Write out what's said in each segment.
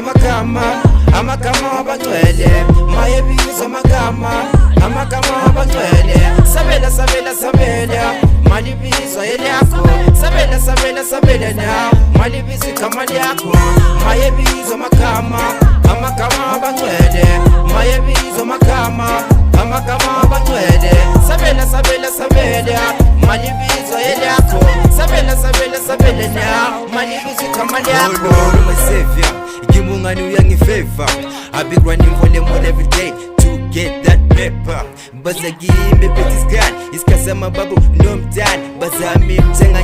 amagama abangcwele mayebizo amagama abangcwele sabela malibizo elakho sabela na malibizo igama lakho mayebizo amagama abangcwele mayebizo amagama abangcwele sabela malibizo elakho sabela na malibizo igama lakho. Lord my savior, ngimungani uyangifavor. I be running for them all every day to get that paper. Bazagimbe betiskan iskasa mababu nomdan bazamir tenga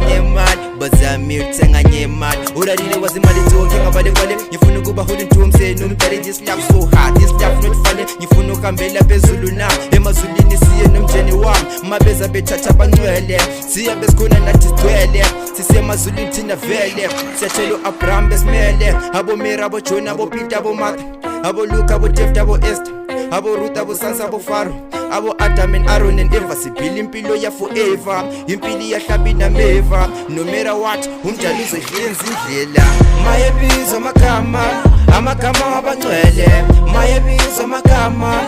nyeman urarire wazimali tonke ngabale kwale ngifuna kuba holding to mse nomdare. This love so hard, this love not funny. Ngifuna ukambela phezulu na emazulini siye nomjeni wami mabeza bethatha bangcwele siya besikhona nathi sigcwele sisemazulini thina vele siyathelo Abraham besimele abo Mira abo John abo Peter abo Mark abo Luke abo David abo Esther abo Ruth abo Sansa abo Pharaoh abo Adam and Aaron and Eva siphila impilo ya forever impilo yahlabi nameva no matter what umjali uzoyenza indlela. Mayebizo amagama abangcwele mayebizo amagama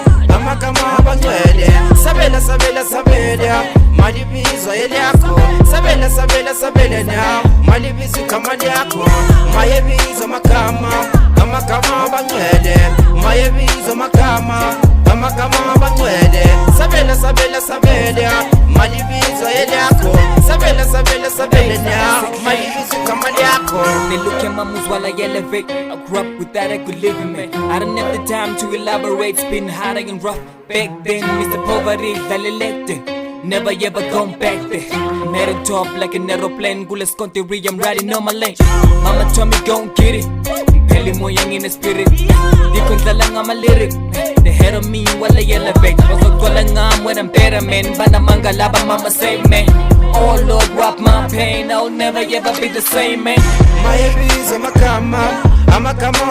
abangcwele sabela malibizo elakho sabela na malibizo igama lakho mayebizo amagama abangcwele mayebizo amagama abangcwele sabela malibizo elakho sabela na malibizo igama lakho. They look at my moves while I elevate. I grew up with that I could live in me. I don't have the time to elaborate. It's been hard and rough back then. Mr. Poverty, dalilete. Never ever gone back there. I'm headed top like an aeroplane. Gulas country, I'm riding on my lane. Mama told me gon' get it. Peli mo yang in the spirit. Di kontra lang ang lyric. They head on me while I elevate. Pasok ko lang nga when I'm better man. Bana mangalabang mama save me. Oh Lord, wipe my pain. I'll never ever be the same man. Mayebizo amagama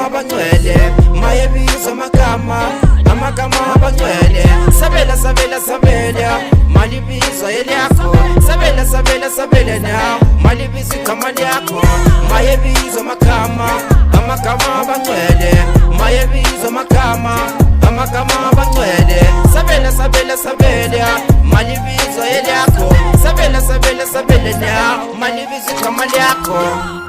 abangcwele mayebizo amagama abangcwele sabela malibizo elakho sabela na malibizo igama lakho mayebizo amagama abangcwele mayebizo amagama abangcwele sabela malibizo elakho sabela na malibizo igama lakho.